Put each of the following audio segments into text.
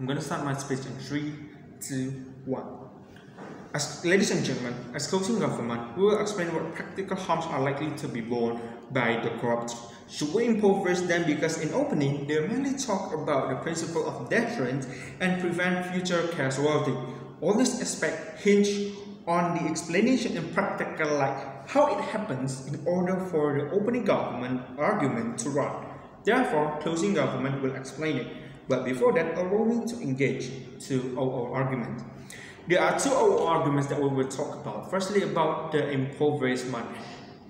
I'm going to start my speech in 3, 2, 1. Ladies and gentlemen, as closing government, we will explain what practical harms are likely to be borne by the corrupt. Should we impoverish them? Because in opening, they mainly talk about the principle of deterrence and prevent future casualty. All these aspects hinge on the explanation in practical, like how it happens in order for the opening government argument to run. Therefore, closing government will explain it. But before that, allow me to engage to our argument. There are two arguments that we will talk about. Firstly, about the impoverishment.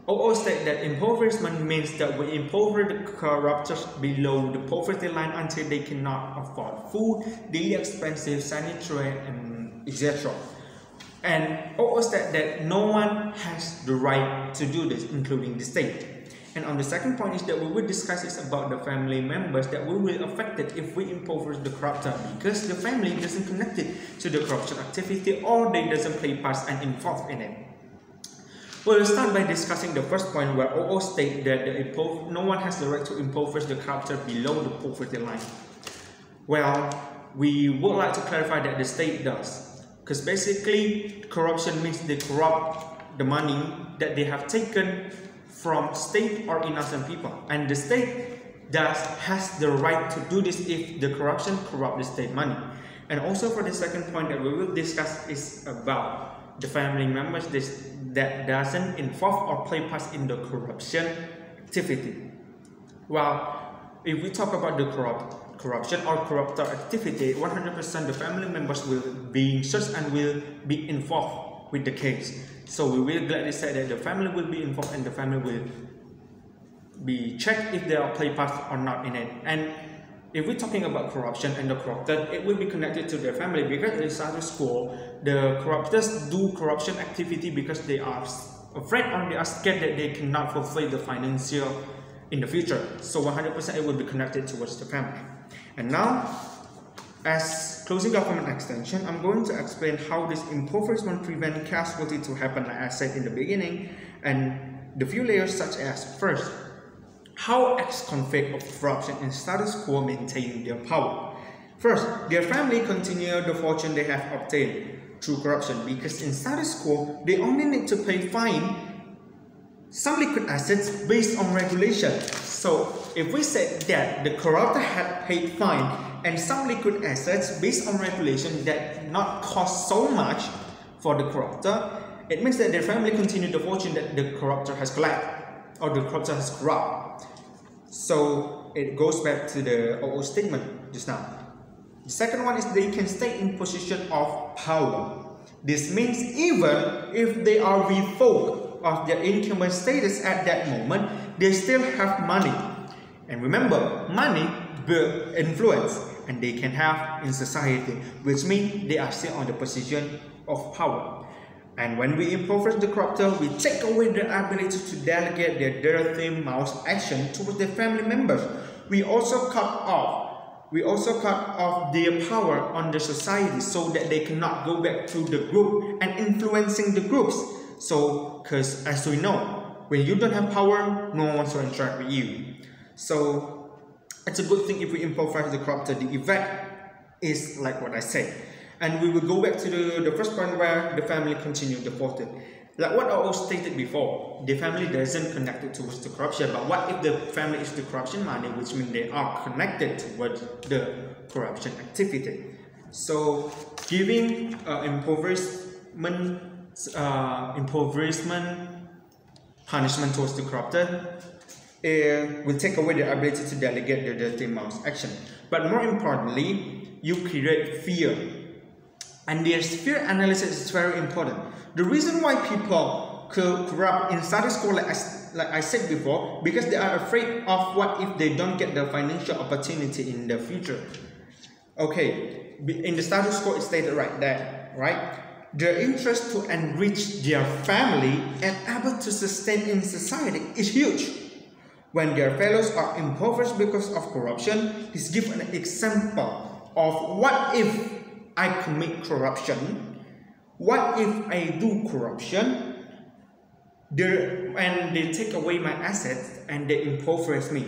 OO state that impoverishment means that we impoverish the corruptors below the poverty line until they cannot afford food, daily expenses, sanitary, and etc. And OO state that no one has the right to do this, including the state. And on the second point is that we will discuss is about the family members that will be affected if we impoverish the corruptor, because the family doesn't connect it to the corruption activity or they doesn't play part and involved in it. We'll start by discussing the first point where OO state that no one has the right to impoverish the corruptor below the poverty line. Well, we would like to clarify that the state does, because basically corruption means they corrupt the money that they have taken from state or innocent people, and the state has the right to do this if the corruption corrupt the state money. And also for the second point that we will discuss is about the family members that doesn't involve or play part in the corruption activity. Well, if we talk about the corruption or corruptor activity, 100% the family members will be searched and will be involved with the case. So we will gladly say that the family will be involved and the family will be checked if they are play part or not in it. And if we're talking about corruption and the corrupted, it will be connected to their family, because in status quo, the corruptors do corruption activity because they are afraid or they are scared that they cannot fulfill the financial in the future. So 100% it will be connected towards the family. And now, as closing government extension, I'm going to explain how this impoverishment prevent casualty to happen, like I said in the beginning, and the few layers such as, first, how ex-convict of corruption in status quo maintain their power. First, their family continue the fortune they have obtained through corruption, because in status quo, they only need to pay fine some liquid assets based on regulation. So if we said that the corruptor had paid fine and some liquid assets based on regulation that not cost so much for the corruptor, it means that their family continue the fortune that the corruptor has collected or the corruptor has corrupt. So it goes back to the OO statement just now. The second one is they can stay in position of power. This means even if they are revoked of their incumbent status at that moment, they still have money. And remember, money builds influence, and they can have in society, which means they are still on the position of power. And when we impoverish the corruptor, we take away their ability to delegate their dirty mouth action towards their family members. We also cut off their power on the society, so that they cannot go back to the group and influencing the groups. So, because as we know, when you don't have power, no one wants to interact with you. So it's a good thing if we impoverish the corruptor. The effect is like what I said. And we will go back to the first point where the family continue the fortune. Like what I also stated before, the family doesn't connect it towards the corruption. But what if the family is the corruption money, which means they are connected towards the corruption activity. So giving impoverishment punishment towards the corruptor will take away the ability to delegate the dirty mouth action. But more importantly, you create fear. And this fear analysis is very important. The reason why people corrupt in status quo, like I said before, because they are afraid of what if they don't get the financial opportunity in the future. Okay, in the status quo it's stated right there, right? Their interest to enrich their family and able to sustain in society is huge. When their fellows are impoverished because of corruption, he's given an example of what if I commit corruption, what if I do corruption, and they take away my assets and they impoverish me.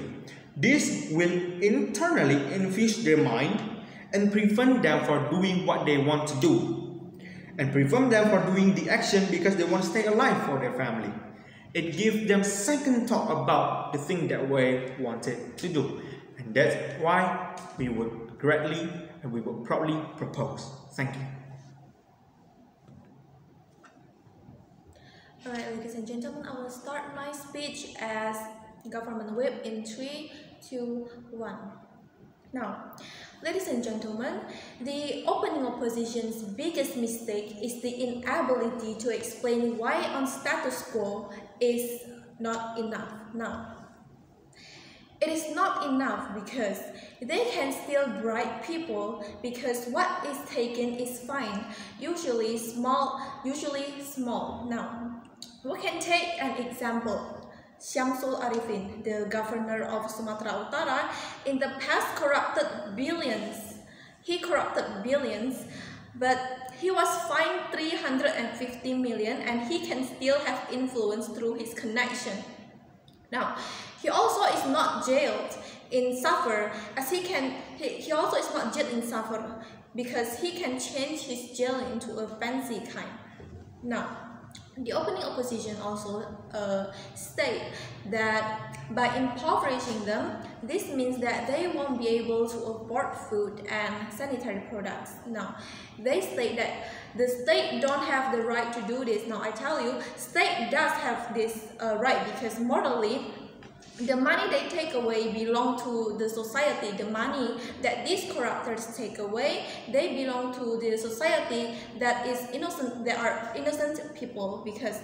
This will internally infuse their mind and prevent them from doing what they want to do, and prevent them from doing the action because they want to stay alive for their family. It gives them second thought about the thing that they wanted to do, and that's why we would gladly and we would proudly propose. Thank you. Alright, ladies and gentlemen, I will start my speech as government whip in 3, 2, 1. Now, ladies and gentlemen, the opening opposition's biggest mistake is the inability to explain why on status quo is not enough. Now, it is not enough because they can still bribe people because what is taken is fine, usually small. Now, we can take an example. Syamsul Arifin, the governor of Sumatra Utara, in the past corrupted billions. He corrupted billions, but he was fined 350 million and he can still have influence through his connection. Now, he also is not jailed in Safar, as he also is not jailed in Safar because he can change his jail into a fancy kind. Now, the opening opposition also state that by impoverishing them, this means that they won't be able to afford food and sanitary products. Now, they state that the state don't have the right to do this. Now, I tell you, state does have this right because morally, the money they take away belong to the society. The money that these corruptors take away, they belong to the society that is innocent. They are innocent people because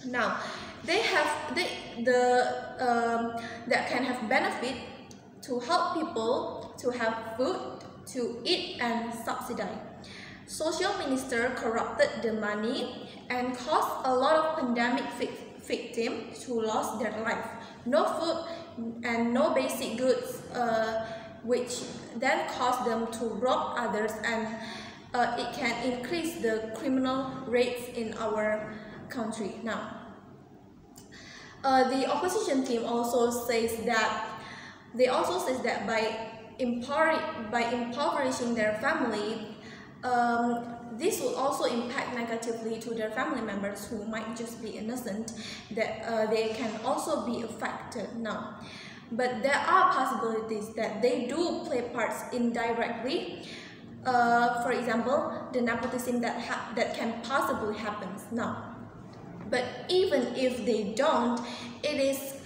now they have that can have benefit to help people to have food to eat and subsidize. Social minister corrupted the money and caused a lot of pandemic victims to lose their life. No food and no basic goods, which then cause them to rob others, and it can increase the criminal rates in our country. Now, the opposition team also says that by impoverishing their family, this will also impact negatively to their family members who might just be innocent, that they can also be affected now. But there are possibilities that they do play parts indirectly. For example, the nepotism that can possibly happen now. But even if they don't, it is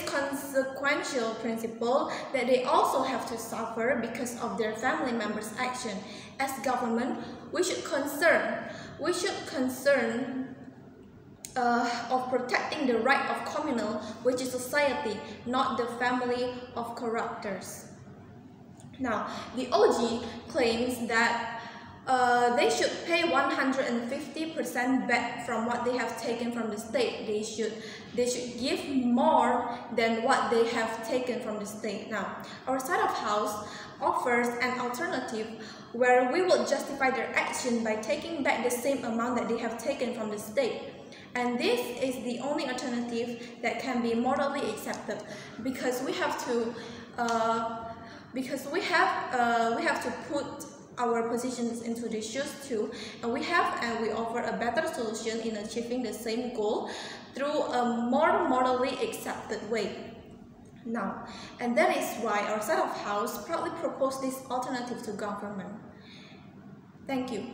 consequential principle that they also have to suffer because of their family members' action. As government, we should concern of protecting the right of communal, which is society, not the family of corruptors. Now, the OG claims that they should pay 150% back from what they have taken from the state. They should give more than what they have taken from the state. Now, our side of house offers an alternative where we will justify their action by taking back the same amount that they have taken from the state. And this is the only alternative that can be morally accepted, because we have to put our positions into the shoes too, and we offer a better solution in achieving the same goal through a more morally accepted way. Now, and that is why our side of house proudly proposed this alternative to government. Thank you.